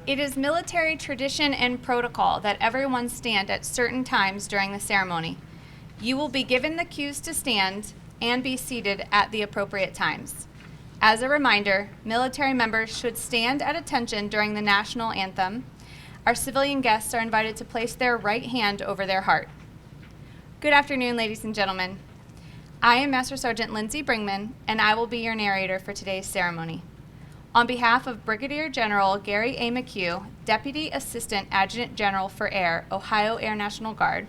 It is military tradition and protocol that everyone stand at certain times during the ceremony. You will be given the cues to stand and be seated at the appropriate times. As a reminder, military members should stand at attention during the national anthem. Our civilian guests are invited to place their right hand over their heart. Good afternoon, ladies and gentlemen. I am Master Sergeant Lindsay Bringman, and I will be your narrator for today's ceremony. On behalf of Brigadier General Gary A. Mchugh, Deputy Assistant Adjutant General for Air, Ohio National Guard,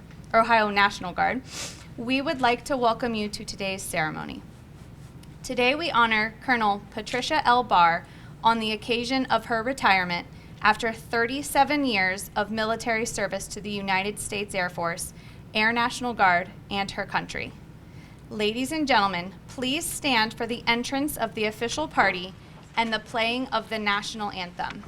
we would like to welcome you to today's ceremony. Today we honor Colonel Patricia L. Barr on the occasion of her retirement after 37 years of military service to the United States Air Force, Air National Guard, and her country. Ladies and gentlemen, please stand for the entrance of the official party and the playing of the national anthem.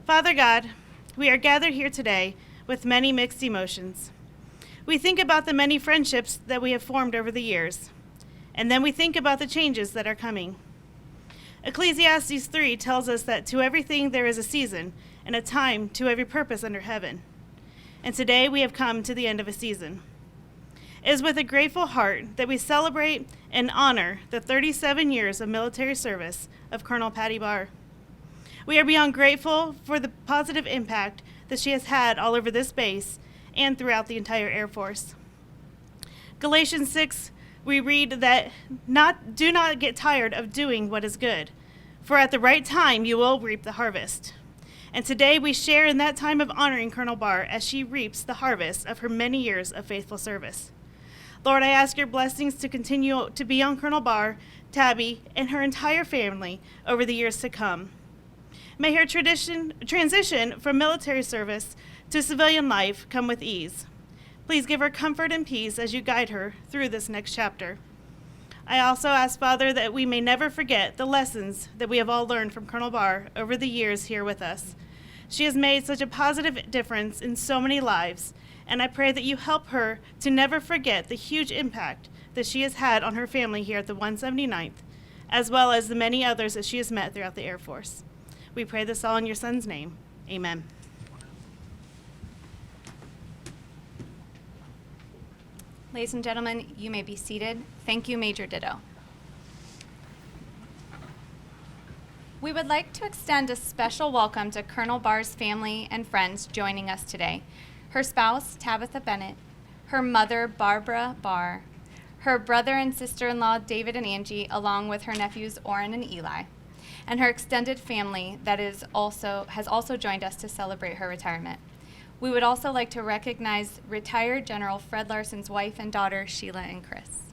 Father God, we are gathered here today with many mixed emotions. We think about the many friendships that we have formed over the years, and then we think about the changes that are coming. Ecclesiastes 3 tells us that to everything there is a season and a time to every purpose under heaven. And today we have come to the end of a season. It is with a grateful heart that we celebrate and honor the 37 years of military service of Colonel Patty Barr. We are beyond grateful for the positive impact that she has had all over this base and throughout the entire Air Force. Galatians 6, we read that do not get tired of doing what is good, for at the right time you will reap the harvest. And today we share in that time of honoring Colonel Barr as she reaps the harvest of her many years of faithful service. Lord, I ask your blessings to continue to be on Colonel Barr, Tabby, and her entire family over the years to come. May her transition from military service to civilian life come with ease. Please give her comfort and peace as you guide her through this next chapter. I also ask, Father, that we may never forget the lessons that we have all learned from Colonel Barr over the years here with us. She has made such a positive difference in so many lives, and I pray that you help her to never forget the huge impact that she has had on her family here at the 179th, as well as the many others that she has met throughout the Air Force. We pray this all in your son's name. Amen. Ladies and gentlemen, you may be seated. Thank you, Major Ditto. We would like to extend a special welcome to Colonel Barr's family and friends joining us today. Her spouse, Tabitha Bennett, her mother, Barbara Barr, her brother and sister-in-law, David and Angie, along with her nephews, Orrin and Eli, and her extended family that has also joined us to celebrate her retirement. We would also like to recognize retired General Fred Larson's wife and daughter, Sheila and Chris.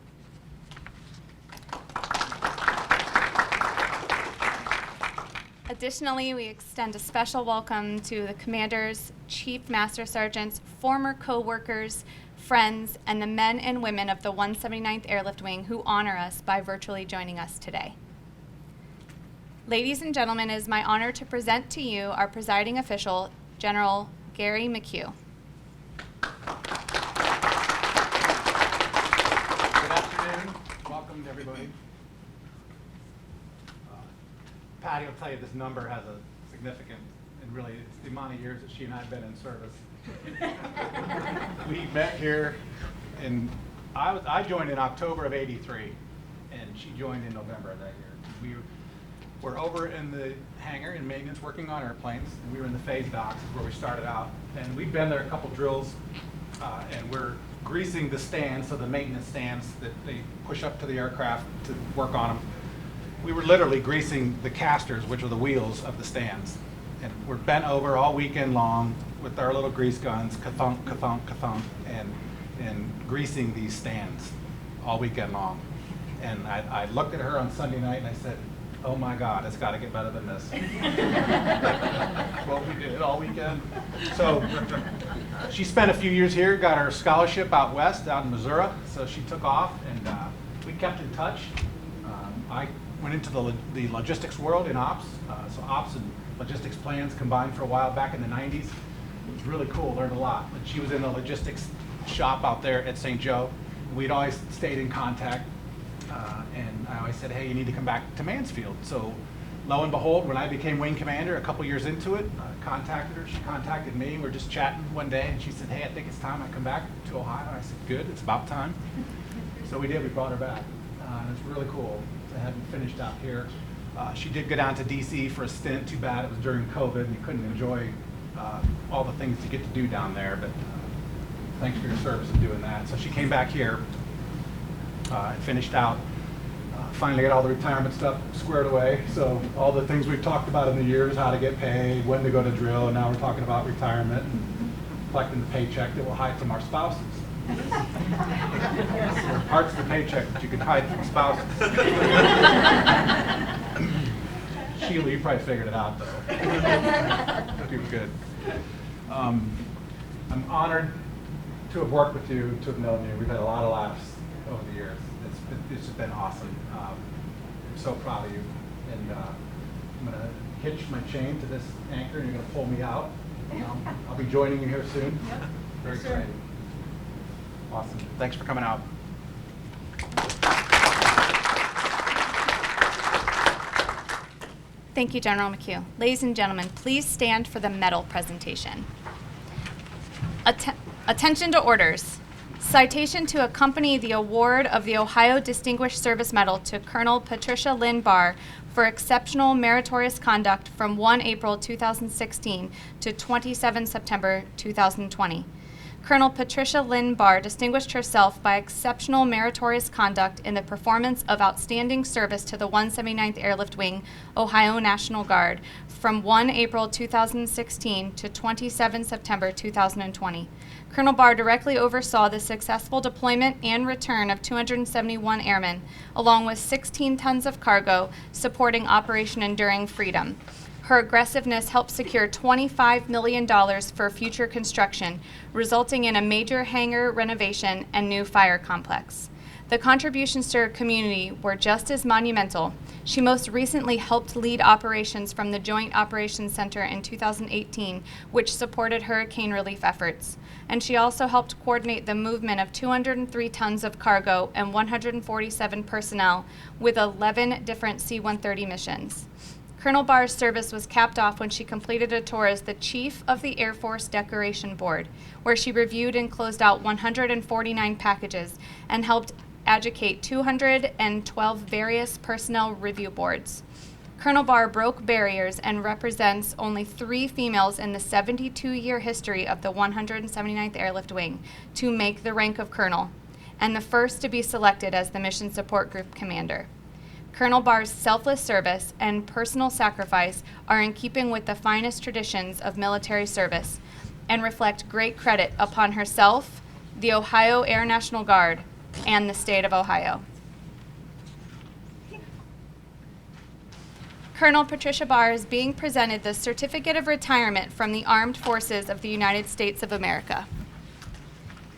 Additionally, we extend a special welcome to the commanders, chief master sergeants, former co-workers, friends, and the men and women of the 179th Airlift Wing who honor us by virtually joining us today. Ladies and gentlemen, it is my honor to present to you our presiding official, General Gary Mchugh. Good afternoon. Welcome to everybody. Patty will tell you this number has a significant, and really it's the amount of years that she and I have been in service. We met here I joined in October of '83, and she joined in November of that year. We were over in the hangar in maintenance working on airplanes, and we were in the phase docks where we started out. And we'd been there a couple drills, and we're greasing the stands, so the maintenance stands that they push up to the aircraft to work on them. We were literally greasing the casters, which are the wheels of the stands. And we're bent over all weekend long with our little grease guns, ka-thunk, ka-thunk, ka-thunk, and greasing these stands all weekend long. And I looked at her on Sunday night and I said, oh my God, it's got to get better than this. Well, we did all weekend. So she spent a few years here, got her scholarship out west, out in Missouri. So she took off, and we kept in touch. I went into the logistics world in ops. So ops and logistics plans combined for a while back in the 90s. It was really cool, learned a lot. But she was in the logistics shop out there at St. Joe. We'd always stayed in contact. And I always said, hey, you need to come back to Mansfield. So lo and behold, when I became wing commander a couple years into it, I contacted her. She contacted me. We were just chatting one day, and she said, hey, I think it's time I come back to Ohio. And I said, good, it's about time. So we did. We brought her back. And it's really cool to have her finished out here. She did go down to D.C. for a stint. Too bad it was during COVID, and you couldn't enjoy all the things you get to do down there. But thanks for your service in doing that. So she came back here and finished out. Finally got all the retirement stuff squared away. So all the things we've talked about in the years, how to get paid, when to go to drill, and now we're talking about retirement and collecting the paycheck that we'll hide from our spouses. There are parts of the paycheck that you can hide from spouses. Sheila, you probably figured it out, though. Doing good. I'm honored to have worked with you, to have known you. We've had a lot of laughs over the years. It's just been awesome. I'm so proud of you. And I'm going to hitch my chain to this anchor, and you're going to pull me out. I'll be joining you here soon. Yep. Very excited. Awesome. Thanks for coming out. Thank you, General Mchugh. Ladies and gentlemen, please stand for the medal presentation. Attention to orders. Citation to accompany the award of the Ohio Distinguished Service Medal to Colonel Patricia Barr for exceptional meritorious conduct from 1 April 2016 to 27 September 2020. Colonel Patricia Barr distinguished herself by exceptional meritorious conduct in the performance of outstanding service to the 179th Airlift Wing, Ohio National Guard, from 1 April 2016 to 27 September 2020. Colonel Barr directly oversaw the successful deployment and return of 271 airmen, along with 16 tons of cargo, supporting Operation Enduring Freedom. Her aggressiveness helped secure $25 million for future construction, resulting in a major hangar renovation and new fire complex. The contributions to her community were just as monumental. She most recently helped lead operations from the Joint Operations Center in 2018, which supported hurricane relief efforts. And she also helped coordinate the movement of 203 tons of cargo and 147 personnel with 11 different C-130 missions. Colonel Barr's service was capped off when she completed a tour as the chief of the Air Force Decoration Board, where she reviewed and closed out 149 packages and helped educate 212 various personnel review boards. Colonel Barr broke barriers and represents only 3 females in the 72-year history of the 179th Airlift Wing to make the rank of colonel, and the first to be selected as the Mission Support Group commander. Colonel Barr's selfless service and personal sacrifice are in keeping with the finest traditions of military service and reflect great credit upon herself, the Ohio Air National Guard, and the state of Ohio. Colonel Patricia Barr is being presented the Certificate of Retirement from the Armed Forces of the United States of America.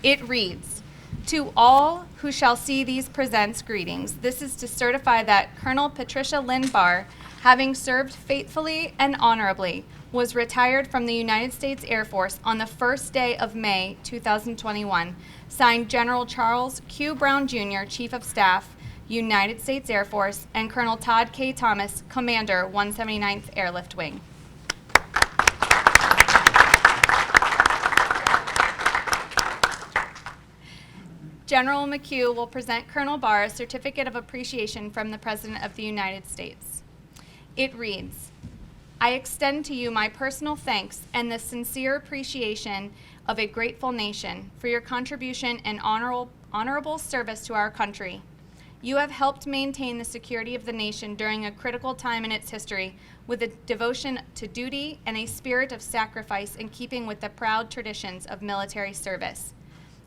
It reads, "To all who shall see these presents greetings. This is to certify that Colonel Patricia Lynn Barr, having served faithfully and honorably, was retired from the United States Air Force on the first day of May 2021. Signed, General Charles Q. Brown, Jr., Chief of Staff, United States Air Force, and Colonel Todd K. Thomas, Commander, 179th Airlift Wing." General Mchugh will present Colonel Barr a certificate of appreciation from the President of the United States. It reads, "I extend to you my personal thanks and the sincere appreciation of a grateful nation for your contribution and honorable service to our country. You have helped maintain the security of the nation during a critical time in its history with a devotion to duty and a spirit of sacrifice in keeping with the proud traditions of military service.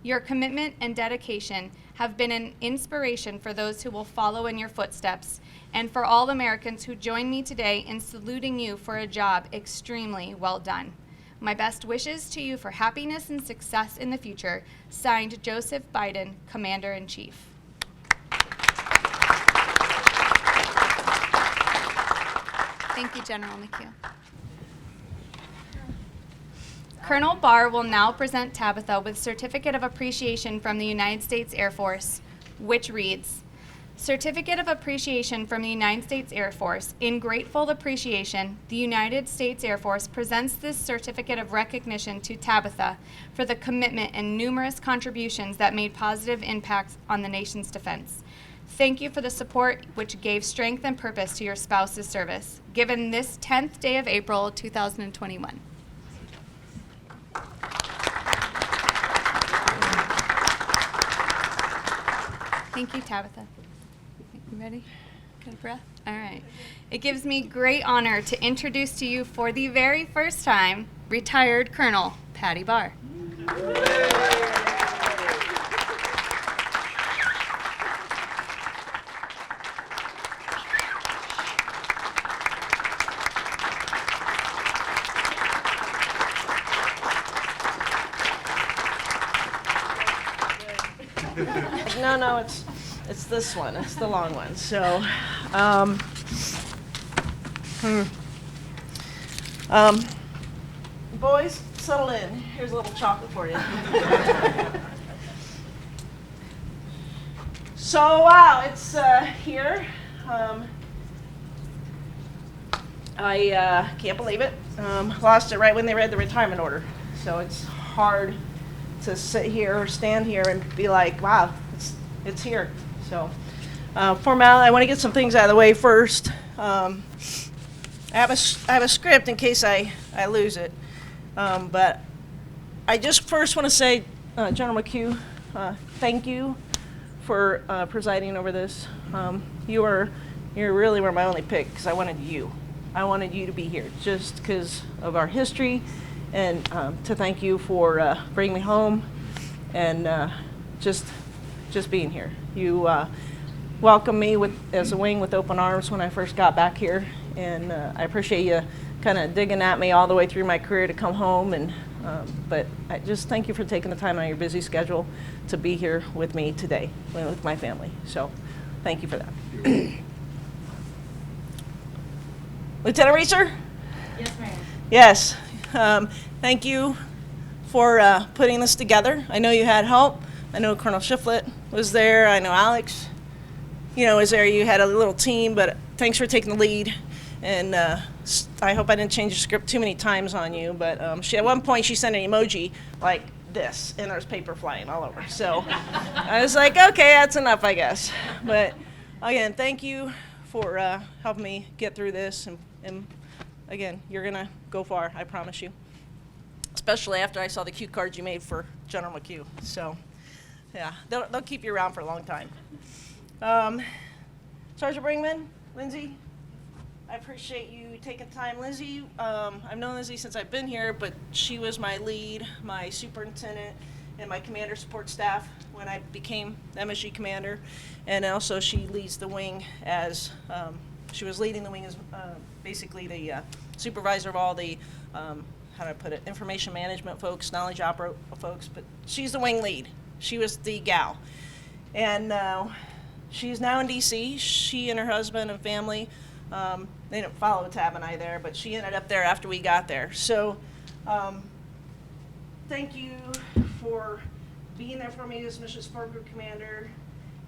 Your commitment and dedication have been an inspiration for those who will follow in your footsteps and for all Americans who join me today in saluting you for a job extremely well done. My best wishes to you for happiness and success in the future." Signed, Joseph Biden, Commander-in-Chief. Thank you, General Mchugh. Colonel Barr will now present Tabitha with Certificate of Appreciation from the United States Air Force, which reads, "Certificate of Appreciation from the United States Air Force. In grateful appreciation, the United States Air Force presents this certificate of recognition to Tabitha for the commitment and numerous contributions that made positive impacts on the nation's defense. Thank you for the support which gave strength and purpose to your spouse's service, given this 10th day of April 2021. Thank you, Tabitha. You ready? Got a breath? All right. It gives me great honor to introduce to you for the very first time, retired Colonel Patty Barr. No, it's this one. It's the long one. So, boys, settle in. Here's a little chocolate for you. So, wow, it's here. I can't believe it. Lost it right when they read the retirement order. So it's hard to sit here or stand here and be like, wow, it's here. So, formality, I want to get some things out of the way first. I have a script in case I lose it. But I just first want to say, General Mchugh, thank you for presiding over this. You really were my only pick because I wanted you. I wanted you to be here just because of our history, and to thank you for bringing me home and just being here. You welcomed me as a wing with open arms when I first got back here, and I appreciate you kind of digging at me all the way through my career to come home. And but I just thank you for taking the time out of your busy schedule to be here with me today with my family. So thank you for that. Lieutenant Reeser? Yes, ma'am. Yes. Thank you for putting this together. I know you had help. I know Colonel Shiflett was there. I know Alex, was there. You had a little team, but thanks for taking the lead. And I hope I didn't change the script too many times on you. But at one point, she sent an emoji like this, and there's paper flying all over. So I was like, okay, that's enough, I guess. But again, thank you for helping me get through this. And again, you're going to go far, I promise you. Especially after I saw the cue cards you made for General Mchugh. So, yeah, they'll keep you around for a long time. Sergeant Brinkman, Lindsay, I appreciate you taking time. Lindsay, I've known Lindsay since I've been here, but she was my lead, my superintendent, and my commander support staff when I became MSG commander. And also she leads the wing as She was leading the wing as basically the supervisor of all the, how do I put it, information management folks, knowledge opera folks, but she's the wing lead. She was the gal. And she's now in D.C. She and her husband and family, they didn't follow Tab and I there, but she ended up there after we got there. So thank you for being there for me as Mission Support Group Commander,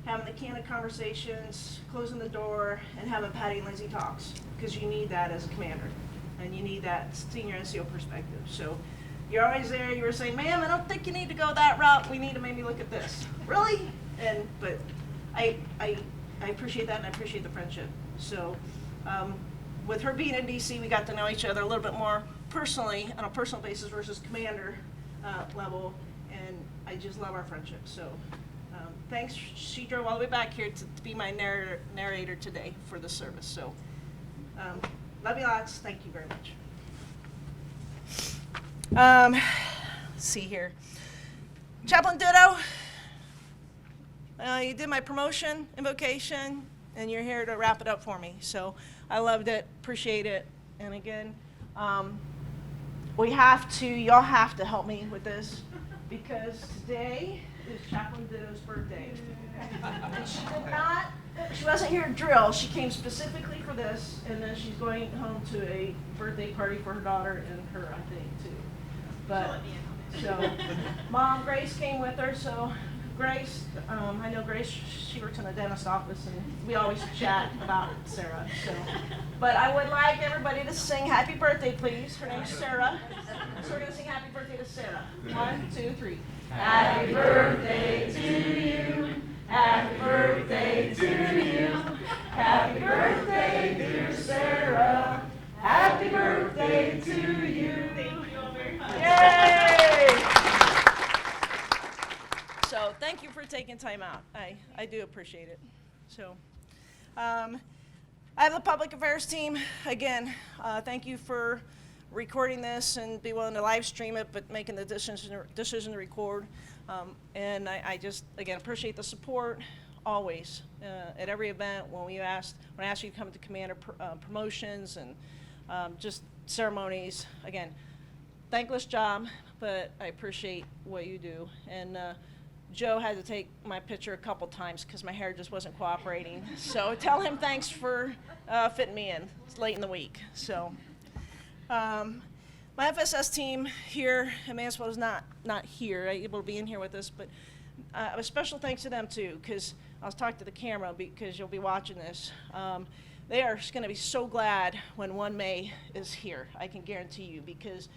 having the candid conversations, closing the door, and having Patty and Lindsay talks, because you need that as a commander, and you need that senior NCO perspective. So you're always there. You were saying, ma'am, I don't think you need to go that route. We need to maybe look at this. Really? But I appreciate that, and I appreciate the friendship. So with her being in D.C., we got to know each other a little bit more personally, on a personal basis versus commander level, and I just love our friendship. So thanks. She drove all the way back here to be my narrator today for the service. So love you lots. Thank you very much. Let's see here. Chaplain Ditto, you did my promotion, invocation, and you're here to wrap it up for me. So I loved it, appreciate it. And again, y'all have to help me with this, because today is Chaplain Ditto's birthday. And she wasn't here to drill. She came specifically for this, and then she's going home to a birthday party for her daughter and her, I think, too. But, so, Mom, Grace came with her, so Grace, I know Grace, she works in the dentist office, and we always chat about Sarah, so. But I would like everybody to sing happy birthday, please. Her name's Sarah. So we're gonna sing happy birthday to Sarah. 1, 2, 3. Happy birthday to you. Happy birthday to you. Happy birthday, dear Sarah. Happy birthday to you. Thank you all very much. Yay! So thank you for taking time out. I do appreciate it. So I have the public affairs team. Again, thank you for recording this and be willing to live stream it, but making the decision to record. And I just, again, appreciate the support always at every event when I asked you to come to commander promotions and just ceremonies. Again, thankless job, but I appreciate what you do. And Joe had to take my picture a couple times because my hair just wasn't cooperating. So tell him thanks for fitting me in. It's late in the week. So my FSS team here at Mansfield is not here, able to be in here with us, but a special thanks to them too, because I was talking to the camera because you'll be watching this. They are going to be so glad when 1 May is here, I can guarantee you, because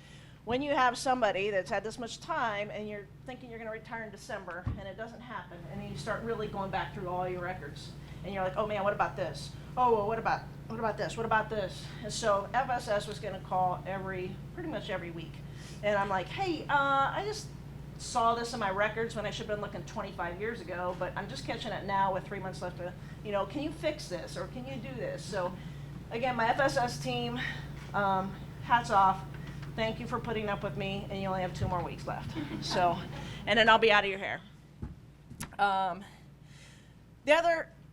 when you have somebody that's had this much time and you're thinking you're going to retire in December and it doesn't happen, and then you start really going back through all your records and you're like, oh man, what about this? Oh, well, what about this? What about this? And so FSS was going to call pretty much every week. And I'm like, hey, I just saw this in my records when I should have been looking 25 years ago, but I'm just catching it now with 3 months left to, can you fix this or can you do this? So again, my FSS team, hats off. Thank you for putting up with me, and you only have 2 more weeks left. So, and then I'll be out of your hair. The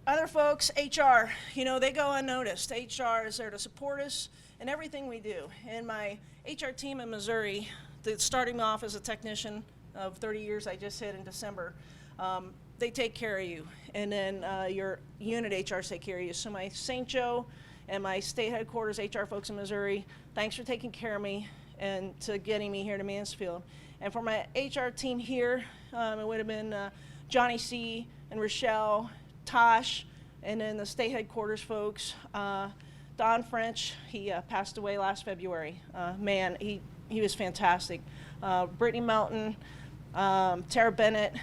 other folks, HR, they go unnoticed. HR is there to support us in everything we do. And my HR team in Missouri, starting off as a technician of 30 years I just hit in December, they take care of you. And then your unit HR take care of you. So my St. Joe and my state headquarters HR folks in Missouri, thanks for taking care of me and to getting me here to Mansfield. And for my HR team here, it would have been Johnny C. and Rochelle, Tosh, and then the state headquarters folks. Don French, he passed away last February. Man, he was fantastic. Brittany Melton, Tara Bennett,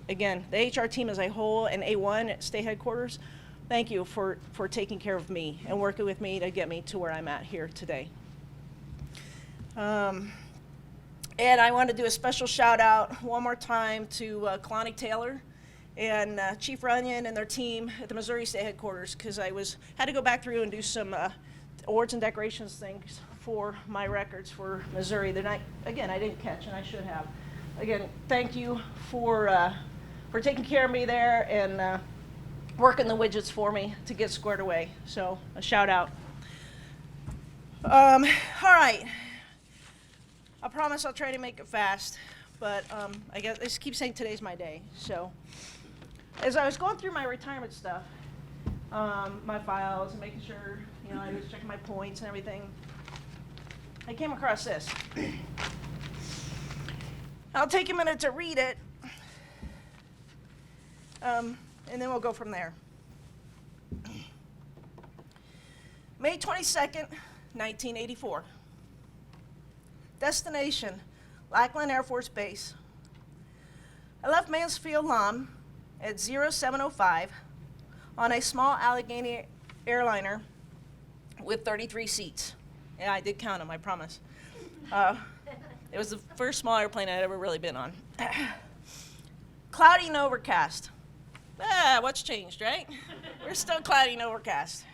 again, the HR team as a whole and A1 at state headquarters, thank you for taking care of me and working with me to get me to where I'm at here today. And I want to do a special shout out one more time to Kalani Taylor and Chief Runyon and their team at the Missouri State Headquarters, because had to go back through and do some awards and decorations things for my records for Missouri that I didn't catch, and I should have. Again, thank you for taking care of me there, and working the widgets for me to get squared away. So a shout out. All right. I promise I'll try to make it fast, but I guess I just keep saying today's my day. So as I was going through my retirement stuff, my files and making sure, I was checking my points and everything, I came across this. I'll take a minute to read it, and then we'll go from there. May 22nd, 1984. Destination, Lackland Air Force Base. I left Mansfield Lawn at 0705 on a small Allegheny airliner with 33 seats. Yeah, I did count them, I promise. It was the first small airplane I'd ever really been on. Cloudy and overcast. What's changed, right? We're still cloudy and overcast.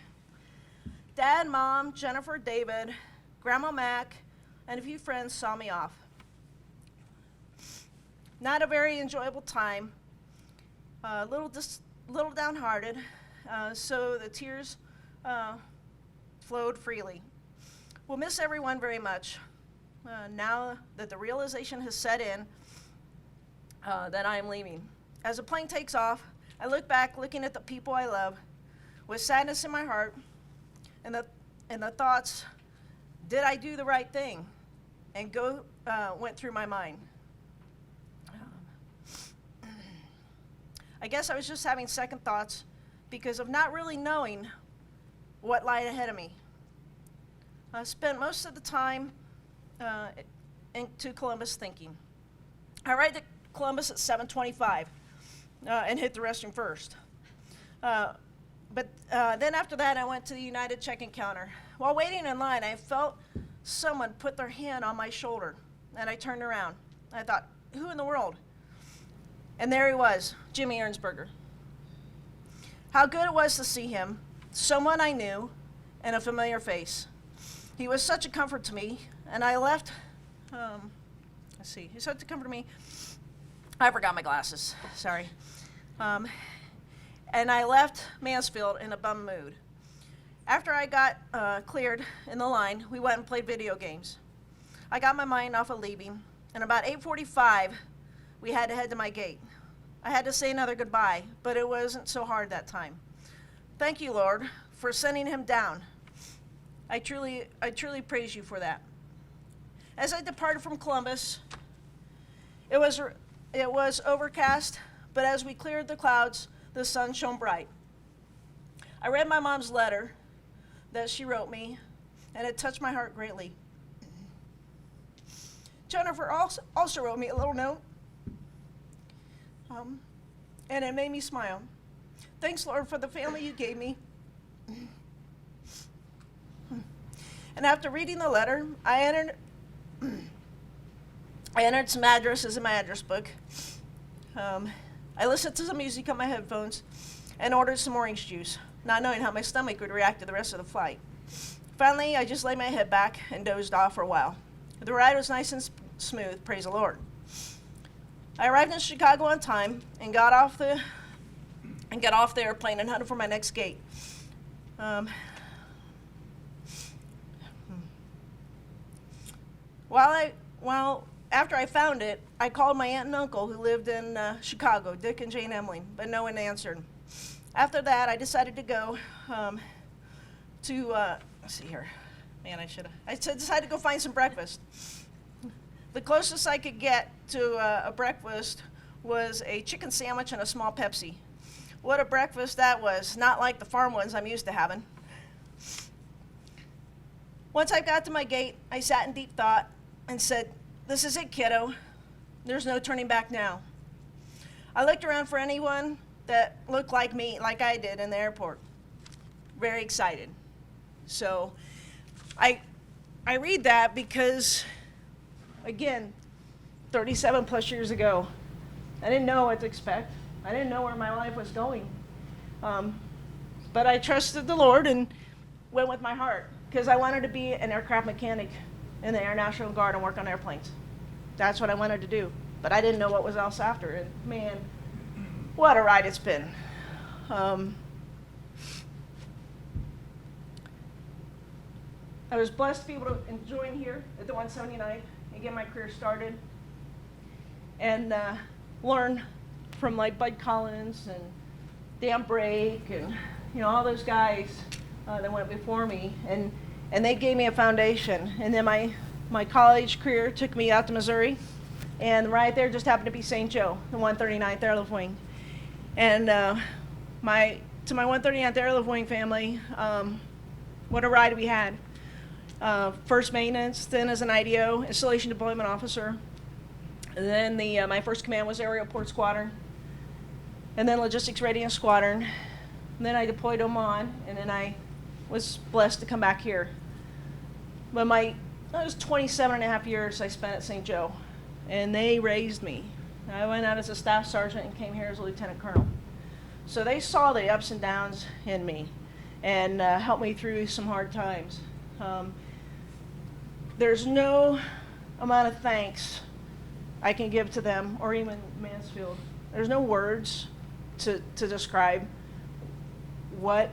Dad, Mom, Jennifer, David, Grandma Mac, and a few friends saw me off. Not a very enjoyable time. A little downhearted, so the tears flowed freely. We'll miss everyone very much. Now that the realization has set in that I am leaving. As the plane takes off, I look back, looking at the people I love, with sadness in my heart, and the thoughts, did I do the right thing? And went through my mind. I guess I was just having second thoughts because of not really knowing what lied ahead of me. I spent most of the time into Columbus thinking. I arrived at Columbus at 7:25 and hit the restroom first. But then after that, I went to the United check-in counter. While waiting in line, I felt someone put their hand on my shoulder, and I turned around. I thought, who in the world? And there he was, Jimmy Ernsberger. How good it was to see him, someone I knew, and a familiar face. He was such a comfort to me, and I left, he's such a comfort to me. I forgot my glasses, sorry. And I left Mansfield in a bum mood. After I got cleared in the line, we went and played video games. I got my mind off of leaving, and about 8:45, we had to head to my gate. I had to say another goodbye, but it wasn't so hard that time. Thank you, Lord, for sending him down. I truly praise you for that. As I departed from Columbus, it was overcast, but as we cleared the clouds, the sun shone bright. I read my mom's letter that she wrote me, and it touched my heart greatly. Jennifer also wrote me a little note, and it made me smile. Thanks, Lord, for the family you gave me. And after reading the letter, I entered some addresses in my address book. I listened to some music on my headphones and ordered some orange juice, not knowing how my stomach would react to the rest of the flight. Finally, I just laid my head back and dozed off for a while. The ride was nice and smooth, praise the Lord. I arrived in Chicago on time and got off the airplane and headed for my next gate. After I found it, I called my aunt and uncle who lived in Chicago, Dick and Jane Emling, but no one answered. After that, I decided to go let's see here. Man, I decided to go find some breakfast. The closest I could get to a breakfast was a chicken sandwich and a small Pepsi. What a breakfast that was, not like the farm ones I'm used to having. Once I got to my gate, I sat in deep thought and said, "This is it, kiddo. There's no turning back now." I looked around for anyone that looked like me, like I did in the airport. Very excited. So I read that because, again, 37 plus years ago, I didn't know what to expect. I didn't know where my life was going. But I trusted the Lord and went with my heart because I wanted to be an aircraft mechanic in the Air National Guard and work on airplanes. That's what I wanted to do. But I didn't know what was else after. And man, what a ride it's been. I was blessed to be able to join here at the 179th and get my career started and learn from like Bud Collins and Dan Brake and all those guys that went before me, and they gave me a foundation. And then my college career took me out to Missouri, and right there just happened to be St. Joe, the 139th Airlift Wing. And to my 139th Airlift Wing family, what a ride we had. First maintenance, then as an IDO, installation deployment officer. And then my first command was aerial port squadron, and then logistics readiness squadron. And then I deployed Oman, and then I was blessed to come back here. But that was 27 and a half years I spent at St. Joe, and they raised me. I went out as a staff sergeant and came here as a lieutenant colonel. So they saw the ups and downs in me and helped me through some hard times. There's no amount of thanks I can give to them, or even Mansfield. There's no words to describe what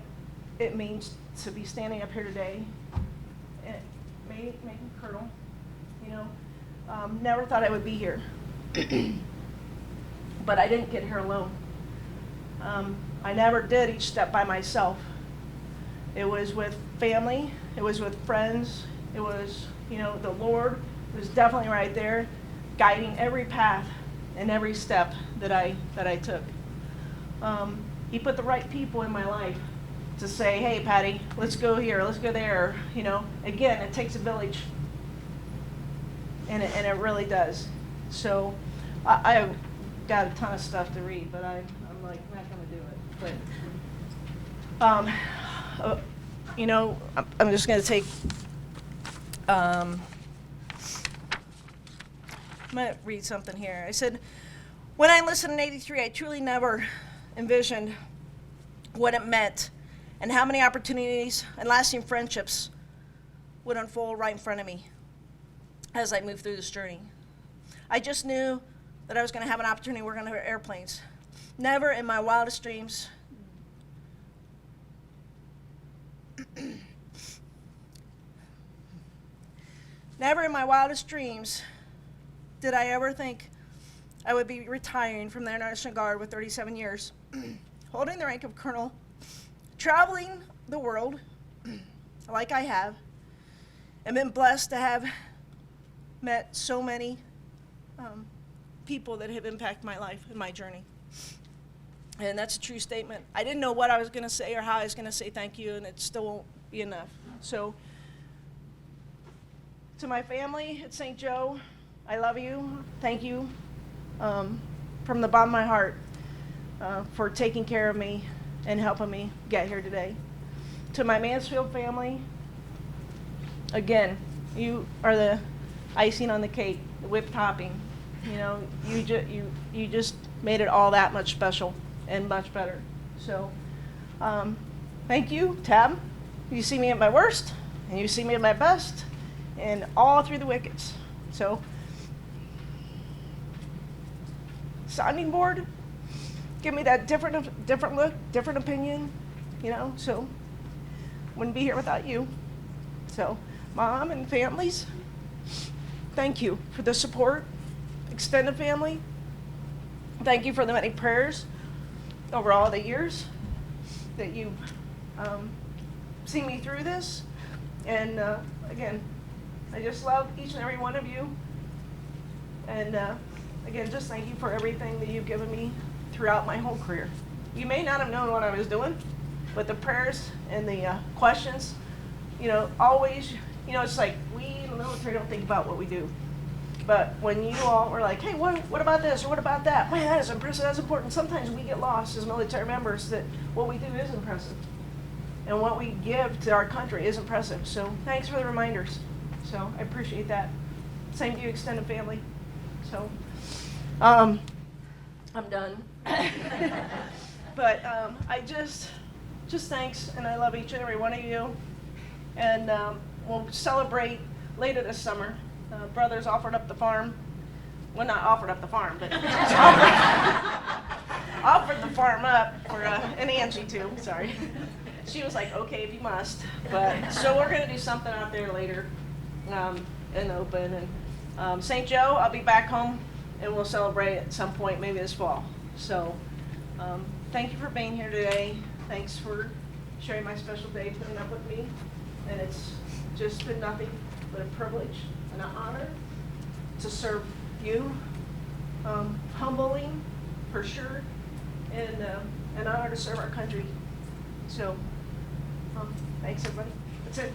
it means to be standing up here today, making colonel. Never thought I would be here, but I didn't get here alone. I never did each step by myself. It was with family, it was with friends, it was, the Lord was definitely right there, guiding every path and every step that I took. He put the right people in my life to say, hey, Patty, let's go here, let's go there. Again, it takes a village, and it really does. So I've got a ton of stuff to read, but I'm like not going to do it. But I'm just going to take. I'm going to read something here. I said, when I enlisted in '83, I truly never envisioned what it meant and how many opportunities and lasting friendships would unfold right in front of me as I moved through this journey. I just knew that I was going to have an opportunity to work on airplanes. Never in my wildest dreams did I ever think I would be retiring from the Air National Guard with 37 years, holding the rank of colonel, traveling the world like I have, and been blessed to have met so many people that have impacted my life and my journey. And that's a true statement. I didn't know what I was going to say or how I was going to say thank you, and it still won't be enough. So, to my family at St. Joe, I love you. Thank you from the bottom of my heart for taking care of me and helping me get here today. To my Mansfield family, again, you are the icing on the cake, the whipped topping. You just made it all that much special and much better. So, thank you, Tab. You see me at my worst, and you see me at my best, and all through the wickets. So, sounding board, give me that different look, different opinion, so wouldn't be here without you. So, Mom and families, thank you for the support. Extended family, thank you for the many prayers over all the years that you've seen me through this. And again, I just love each and every one of you. And again, just thank you for everything that you've given me throughout my whole career. You may not have known what I was doing, but the prayers and the questions, always, it's like we in the military don't think about what we do. But when you all were like, hey, what about this or what about that? Man, that is impressive, that's important. Sometimes we get lost as military members that what we do is impressive. And what we give to our country is impressive. So thanks for the reminders. So I appreciate that. Same to you, extended family. So I'm done. But I just thanks, and I love each and every one of you. And we'll celebrate later this summer. Brothers offered up the farm. Well, not offered up the farm, but offered the farm up for, and Angie too, sorry. She was like, okay, if you must. But, so we're gonna do something out there later, in open. And St. Joe, I'll be back home and we'll celebrate at some point, maybe this fall. So, thank you for being here today. Thanks for sharing my special day, putting up with me. And it's just been nothing but a privilege and an honor to serve you. Humbling, for sure, and an honor to serve our country. So, thanks everybody. That's it.